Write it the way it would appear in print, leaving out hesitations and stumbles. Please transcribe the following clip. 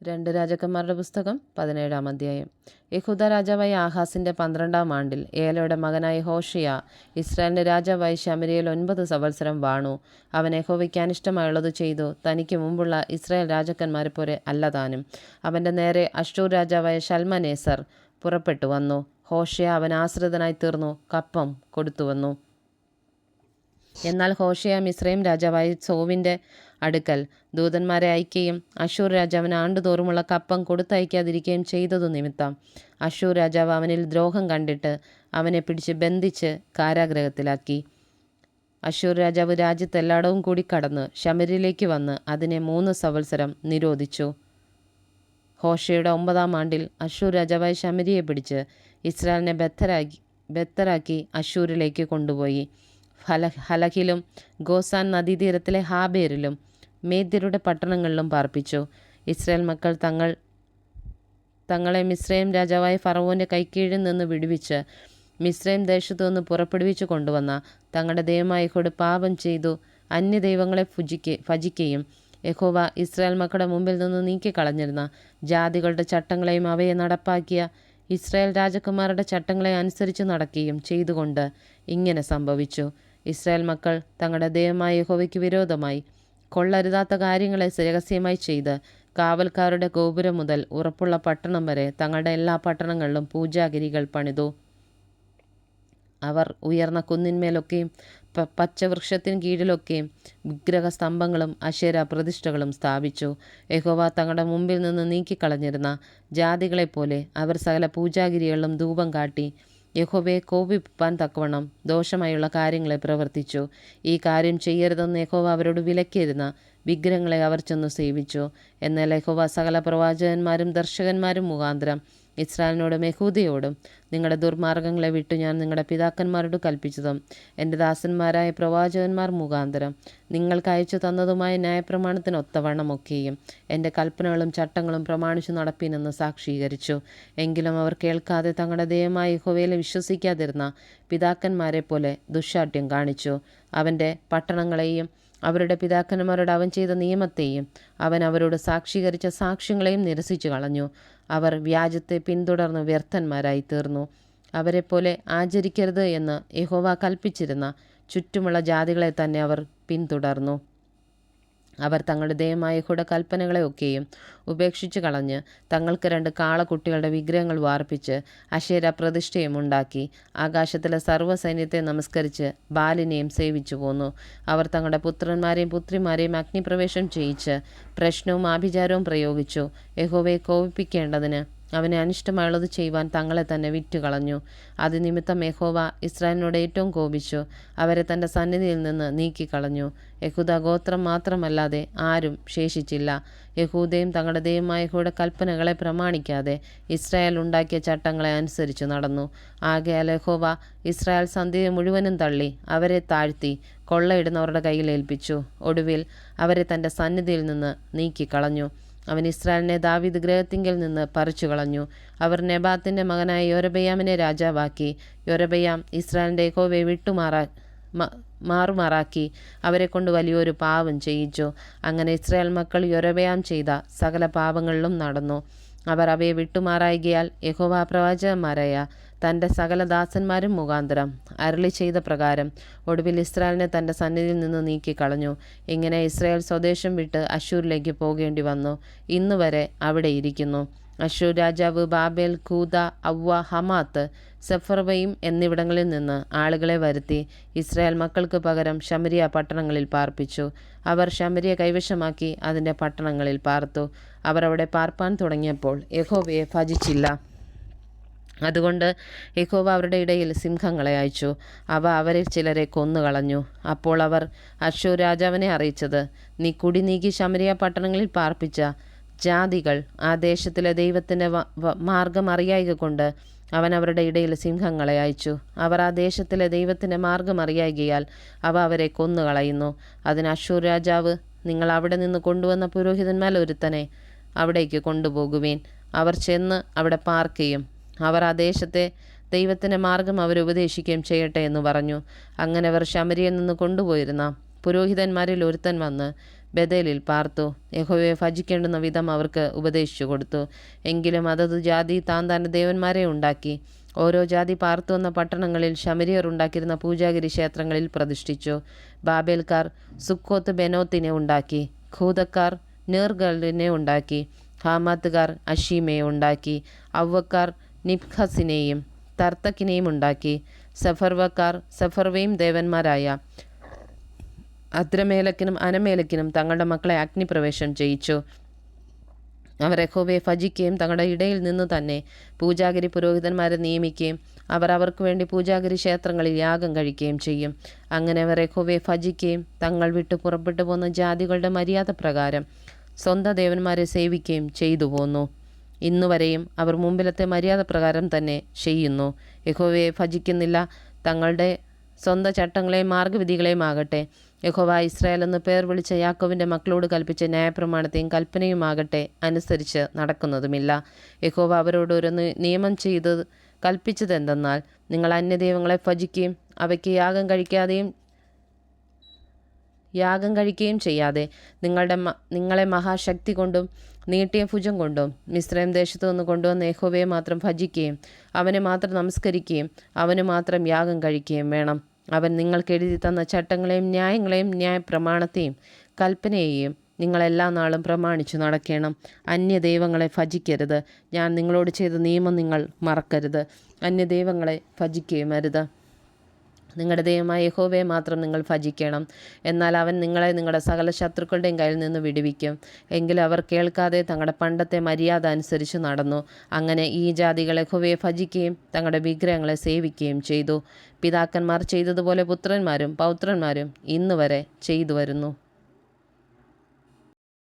രണ്ട് രാജാക്കന്മാരുടെ പുസ്തകം 17-ാം അധ്യായം. യെഹൂദ രാജാവായ ആഹാസിൻ്റെ 12-ാം ആണ്ടിൽ ഏലയുടെ മകനായ ഹോഷിയ ഇസ്രായേലിൻ്റെ രാജാവായി ശമര്യയിൽ 9 സംവത്സരം വാണു. അവൻ യഹോവയ്ക്ക് അനിഷ്ടമായുള്ളത് ചെയ്തു. തനിക്ക് മുമ്പുള്ള ഇസ്രായേൽ രാജാക്കന്മാരെ പോലെ അല്ലതാനും. അവൻ്റെ നേരെ അശ്ശൂർ രാജാവായ ശൽമനേസർ പുറപ്പെട്ടു വന്നു. ഹോഷിയ അവൻ ആശ്രിതനായി തീർന്നു, കപ്പം കൊടുത്തുവന്നു. എന്നാൽ ഹോഷിയ മിസ്രയീം രാജാവായ സോവിൻ്റെ അടുക്കൽ ദൂതന്മാരെ അയക്കുകയും അശ്ശൂർ രാജാവിന് ആണ്ടുതോറുമുള്ള കപ്പം കൊടുത്തയക്കാതിരിക്കുകയും ചെയ്തതു നിമിത്തം അശ്ശൂർ രാജാവ് അവനിൽ ദ്രോഹം കണ്ടിട്ട് അവനെ പിടിച്ച് ബന്ധിച്ച് കാരാഗൃഹത്തിലാക്കി. അശ്ശൂർ രാജാവ് രാജ്യത്തെല്ലായിടവും കൂടി കടന്ന് ശമര്യയിലേക്ക് വന്ന് അതിനെ 3 സംവത്സരം നിരോധിച്ചു. ഹോഷയുടെ 9-ാം ആണ്ടിൽ അശ്ശൂർ രാജാവായ ശമര്യയെ പിടിച്ച് ഇസ്രായേലിനെ ബദ്ധരാക്കി അശ്ശൂരിലേക്ക് കൊണ്ടുപോയി. ഹലഹിലും ഗോസാൻ നദീതീരത്തിലെ ഹാബേരിലും മേദ്യരുടെ പട്ടണങ്ങളിലും പാർപ്പിച്ചു. ഇസ്രായേൽ മക്കൾ തങ്ങളെ മിസ്രയീം രാജാവായ ഫറവോൻ്റെ കൈക്കീഴിൽ നിന്ന് വിടുവിച്ച് മിസ്രയീം ദേശത്തു നിന്ന് പുറപ്പെടുവിച്ചു കൊണ്ടുവന്ന തങ്ങളുടെ ദൈവമായ യഹോവയോട് പാപം ചെയ്തു അന്യദൈവങ്ങളെ ഭജിക്കുകയും യഹോവ ഇസ്രായേൽ മക്കളുടെ മുമ്പിൽ നിന്ന് നീക്കിക്കളഞ്ഞിരുന്ന ജാതികളുടെ ചട്ടങ്ങളെയും അവയെ നടപ്പാക്കിയ ഇസ്രായേൽ രാജകുമാരുടെ ചട്ടങ്ങളെ അനുസരിച്ച് നടക്കുകയും ചെയ്തുകൊണ്ട് ഇങ്ങനെ സംഭവിച്ചു. ഇസ്രായേൽ മക്കൾ തങ്ങളുടെ ദൈവമായ യഹോവയ്ക്ക് വിരോധമായി കൊള്ളരുതാത്ത കാര്യങ്ങളെ രഹസ്യമായി ചെയ്ത് കാവൽക്കാരുടെ ഗോപുരം മുതൽ ഉറപ്പുള്ള പട്ടണം വരെ തങ്ങളുടെ എല്ലാ പട്ടണങ്ങളിലും പൂജാഗിരികൾ പണിതു. അവർ ഉയർന്ന കുന്നിന്മേലൊക്കെയും പച്ചവൃക്ഷത്തിന് കീഴിലൊക്കെയും വിഗ്രഹസ്തംഭങ്ങളും അശേര പ്രതിഷ്ഠകളും സ്ഥാപിച്ചു. യഹോവ തങ്ങളുടെ മുമ്പിൽ നിന്ന് നീക്കിക്കളഞ്ഞിരുന്ന ജാതികളെപ്പോലെ അവർ സകല പൂജാഗിരികളിലും ധൂപം കാട്ടി യഹോവയെ കോപിപ്പാൻ തക്കവണ്ണം ദോഷമായുള്ള കാര്യങ്ങളെ പ്രവർത്തിച്ചു. ഈ കാര്യം ചെയ്യരുതെന്ന് യഹോവ അവരോട് വിലക്കിയിരുന്ന വിഗ്രഹങ്ങളെ അവർ ചെന്നു സേവിച്ചു. എന്നാൽ യഹോവ സകല പ്രവാചകന്മാരും ദർശകന്മാരും മുഖാന്തരം ഇസ്രായേലിനോടും യഹൂദയോടും നിങ്ങളുടെ ദുർമാർഗങ്ങളെ വിട്ടു ഞാൻ നിങ്ങളുടെ പിതാക്കന്മാരോട് കൽപ്പിച്ചതും എൻ്റെ ദാസന്മാരായ പ്രവാചകന്മാർ മുഖാന്തരം നിങ്ങൾക്ക് അയച്ചു തന്നതുമായ ന്യായപ്രമാണത്തിനൊത്തവണ്ണമൊക്കെയും എൻ്റെ കൽപ്പനകളും ചട്ടങ്ങളും പ്രമാണിച്ചു നടപ്പീനെന്ന് സാക്ഷീകരിച്ചു. എങ്കിലും അവർ കേൾക്കാതെ തങ്ങളുടെ ദൈവമായ യഹോവയിൽ വിശ്വസിക്കാതിരുന്ന പിതാക്കന്മാരെ പോലെ ദുശ്ശാഠ്യം കാണിച്ചു. അവൻ്റെ പട്ടണങ്ങളെയും അവരുടെ പിതാക്കന്മാരോട് അവൻ ചെയ്ത നിയമത്തെയും അവൻ അവരോട് സാക്ഷീകരിച്ച സാക്ഷ്യങ്ങളെയും നിരസിച്ചു കളഞ്ഞു. അവർ വ്യാജത്തെ പിന്തുടർന്ന് വ്യർത്ഥന്മാരായി തീർന്നു. അവരെപ്പോലെ ആചരിക്കരുത് എന്ന് യഹോവ കൽപ്പിച്ചിരുന്ന ചുറ്റുമുള്ള ജാതികളെ തന്നെ അവർ പിന്തുടർന്നു. അവർ തങ്ങളുടെ ദൈവമായ യഹോവയുടെ കൽപ്പനകളെ ഒക്കെയും ഉപേക്ഷിച്ചു കളഞ്ഞ് തങ്ങൾക്ക് 2 കാളക്കുട്ടികളുടെ വിഗ്രഹങ്ങൾ വാർപ്പിച്ച് അശേര പ്രതിഷ്ഠയും ഉണ്ടാക്കി ആകാശത്തിലെ സർവ്വസൈന്യത്തെ നമസ്കരിച്ച് ബാലിനെയും സേവിച്ചു പോന്നു. അവർ തങ്ങളുടെ പുത്രന്മാരെയും പുത്രിമാരെയും അഗ്നിപ്രവേശം ചെയ്യിച്ച് പ്രശ്നവും ആഭിചാരവും പ്രയോഗിച്ചു. യഹോവയെ കോപിപ്പിക്കേണ്ടതിന് അവനെ അനിഷ്ടമായുള്ളത് ചെയ്യുവാൻ തങ്ങളെ തന്നെ വിറ്റുകളഞ്ഞു. അത് നിമിത്തം യഹോവ ഇസ്രായേലിനോട് ഏറ്റവും കോപിച്ചു അവരെ തൻ്റെ സന്നിധിയിൽ നിന്ന് നീക്കിക്കളഞ്ഞു. യഹൂദ ഗോത്രം മാത്രമല്ലാതെ ആരും ശേഷിച്ചില്ല. യഹൂദയും തങ്ങളുടെ ദൈവമായ യഹോവയുടെ കൽപ്പനകളെ പ്രമാണിക്കാതെ ഇസ്രായേൽ ഉണ്ടാക്കിയ ചട്ടങ്ങളെ അനുസരിച്ച് നടന്നു. ആകയാൽ യഹോവ ഇസ്രായേൽ സന്ധ്യയെ മുഴുവനും തള്ളി അവരെ താഴ്ത്തി കൊള്ളയിടുന്നവരുടെ കയ്യിൽ ഏൽപ്പിച്ചു. ഒടുവിൽ അവരെ തൻ്റെ സന്നിധിയിൽ നിന്ന് നീക്കിക്കളഞ്ഞു. അവൻ ഇസ്രായേലിനെ ദാവീദ് ഗൃഹത്തിങ്കൽ നിന്ന് പറിച്ചു കളഞ്ഞു. അവർ നെബാത്തിൻ്റെ മകനായ യൊരബെയാമിനെ രാജാവാക്കി. യൊരബെയാം ഇസ്രായേലിൻ്റെ യഹോവയെ മാറുമാറാക്കി അവരെ കൊണ്ട് വലിയൊരു പാപം ചെയ്യിച്ചു. അങ്ങനെ ഇസ്രായേൽ മക്കൾ യൊരബെയാം ചെയ്ത സകല പാപങ്ങളിലും നടന്നു. അവർ അവയെ വിട്ടുമാറായികയാൽ യഹോവ പ്രവാചകന്മാരായ തൻ്റെ സകല ദാസന്മാരും മുഖാന്തരം അരുളി ചെയ്ത പ്രകാരം ഒടുവിൽ ഇസ്രായേലിനെ തൻ്റെ സന്നിധിയിൽ നിന്ന് നീക്കിക്കളഞ്ഞു. ഇങ്ങനെ ഇസ്രായേൽ സ്വദേശം വിട്ട് അശ്ശൂരിലേക്ക് പോകേണ്ടി വന്നു. ഇന്നുവരെ അവിടെ ഇരിക്കുന്നു. അശ്ശൂർ രാജാവ് ബാബേൽ, കൂദ, അവ്വ, ഹമാത്ത്, സെഫർവയും എന്നിവിടങ്ങളിൽ നിന്ന് ആളുകളെ വരുത്തി ഇസ്രായേൽ മക്കൾക്ക് പകരം ശമര്യ പട്ടണങ്ങളിൽ പാർപ്പിച്ചു. അവർ ശമര്യ കൈവശമാക്കി അതിൻ്റെ പട്ടണങ്ങളിൽ പാർത്തു. അവർ അവിടെ പാർപ്പാൻ തുടങ്ങിയപ്പോൾ യഹോവയെ ഭജിച്ചില്ല. അതുകൊണ്ട് യഹോവ അവരുടെ ഇടയിൽ സിംഹങ്ങളെ അയച്ചു. അവ അവരിൽ ചിലരെ കൊന്നുകളഞ്ഞു. അപ്പോൾ അവർ അശ്ശൂർ രാജാവിനെ അറിയിച്ചത്, നീ കുടി നീക്കി ശമര്യ പട്ടണങ്ങളിൽ പാർപ്പിച്ച ജാതികൾ ആ ദേശത്തിലെ ദൈവത്തിൻ്റെ മാർഗം അറിയായിക കൊണ്ട് അവൻ അവരുടെ ഇടയിൽ സിംഹങ്ങളെ അയച്ചു. അവർ ആ ദേശത്തിലെ ദൈവത്തിൻ്റെ മാർഗം അറിയായികയാൽ അവ അവരെ കൊന്നുകളയുന്നു. അതിന് അശ്ശൂർ രാജാവ്, നിങ്ങൾ അവിടെ നിന്ന് കൊണ്ടുവന്ന പുരോഹിതന്മാർ ഒരുത്തനെ അവിടേക്ക് കൊണ്ടുപോകുവേൻ. അവർ ചെന്ന് അവിടെ പാർക്കുകയും അവർ ആ ദേശത്തെ ദൈവത്തിൻ്റെ മാർഗം അവരുപദേശിക്കുകയും ചെയ്യട്ടെ എന്ന് പറഞ്ഞു. അങ്ങനെ അവർ ശമര്യയിൽ നിന്ന് കൊണ്ടുപോയിരുന്ന പുരോഹിതന്മാരിൽ ഒരുത്തൻ വന്ന് ബഥേലിൽ പാർത്തു. യഹോവയെ ഭജിക്കേണ്ടുന്ന വിധം അവർക്ക് ഉപദേശിച്ചു കൊടുത്തു. എങ്കിലും അതത് ജാതി താൻ ദേവന്മാരെ ഉണ്ടാക്കി. ഓരോ ജാതി പാർത്തു വന്ന പട്ടണങ്ങളിൽ ശമരിയർ ഉണ്ടാക്കിയിരുന്ന പൂജാഗിരി ക്ഷേത്രങ്ങളിൽ പ്രതിഷ്ഠിച്ചു. ബാബേൽക്കാർ സുക്കോത്ത് ബെനോത്തിനെ ഉണ്ടാക്കി. ഖൂദക്കാർ നേർഗലിനെ ഉണ്ടാക്കി. ഹാമാത്തുകാർ അഷീമയെ ഉണ്ടാക്കി. അവ്വക്കാർ നിബ്ഹസിനെയും തർത്തക്കിനെയും ഉണ്ടാക്കി. സഫർവക്കാർ സഫർവയും ദേവന്മാരായ അദ്രമേലക്കിനും അനമേലക്കിനും തങ്ങളുടെ മക്കളെ അഗ്നിപ്രവേശം ചെയ്യിച്ചു. അവർ യഹോവയെ ഭജിക്കുകയും തങ്ങളുടെ ഇടയിൽ നിന്ന് തന്നെ പൂജാഗിരി പുരോഹിതന്മാരെ നിയമിക്കുകയും അവർ അവർക്ക് വേണ്ടി പൂജാഗിരി ക്ഷേത്രങ്ങളിൽ യാഗം കഴിക്കുകയും ചെയ്യും. അങ്ങനെ അവർ യഹോവയെ ഭജിക്കുകയും തങ്ങൾ വിട്ടു പുറപ്പെട്ടു പോന്ന ജാതികളുടെ മര്യാദ പ്രകാരം സ്വന്തം ദേവന്മാരെ സേവിക്കുകയും ചെയ്തു പോന്നു. ഇന്നുവരെയും അവർ മുമ്പിലത്തെ മര്യാദ പ്രകാരം തന്നെ ചെയ്യുന്നു. യഹോവയെ ഭജിക്കുന്നില്ല. തങ്ങളുടെ സ്വന്തം ചട്ടങ്ങളെയും മാർഗവിധികളെയും ആകട്ടെ യഹോവ ഇസ്രായേൽ എന്ന് പേർ വിളിച്ച യാക്കോബിൻ്റെ മക്കളോട് കൽപ്പിച്ച ന്യായപ്രമാണത്തെയും കൽപ്പനയുമാകട്ടെ അനുസരിച്ച് നടക്കുന്നതുമില്ല. യഹോവ അവരോട് ഒരു നിയമം ചെയ്ത് കൽപ്പിച്ചതെന്തെന്നാൽ, നിങ്ങൾ അന്യദൈവങ്ങളെ ഭജിക്കുകയും അവയ്ക്ക് യാഗം കഴിക്കുകയും ചെയ്യാതെ നിങ്ങളെ മഹാശക്തി കൊണ്ടും നീട്ടിയ ഭുജം കൊണ്ടും മിസ്രയീം ദേശത്തു നിന്ന് കൊണ്ടുവന്ന യഹോവയെ മാത്രം ഭജിക്കുകയും അവനെ മാത്രം നമസ്കരിക്കുകയും അവന് മാത്രം യാഗം കഴിക്കുകയും വേണം. അവൻ നിങ്ങൾക്ക് എഴുതി തന്ന ചട്ടങ്ങളെയും ന്യായങ്ങളെയും ന്യായപ്രമാണത്തെയും കൽപ്പനയെയും നിങ്ങൾ എല്ലാ നാളും പ്രമാണിച്ചു നടക്കണം. അന്യദൈവങ്ങളെ ഭജിക്കരുത്. ഞാൻ നിങ്ങളോട് ചെയ്ത നിയമം നിങ്ങൾ മറക്കരുത്. അന്യദൈവങ്ങളെ ഭജിക്കുകയും അരുത്. നിങ്ങളുടെ ദൈവമായ യഹോവയെ മാത്രം നിങ്ങൾ ഭജിക്കണം. എന്നാൽ അവൻ നിങ്ങളെ നിങ്ങളുടെ സകല ശത്രുക്കളുടെയും കയ്യിൽ നിന്ന് വിടുവിക്കും. എങ്കിലും അവർ കേൾക്കാതെ തങ്ങളുടെ പണ്ടത്തെ മര്യാദ അനുസരിച്ച് നടന്നു. അങ്ങനെ ഈ ജാതികൾ യഹോവയെ ഭജിക്കുകയും തങ്ങളുടെ വിഗ്രഹങ്ങളെ സേവിക്കുകയും ചെയ്തു. പിതാക്കന്മാർ ചെയ്തതുപോലെ പുത്രന്മാരും പൗത്രന്മാരും ഇന്നുവരെ ചെയ്തു വരുന്നു.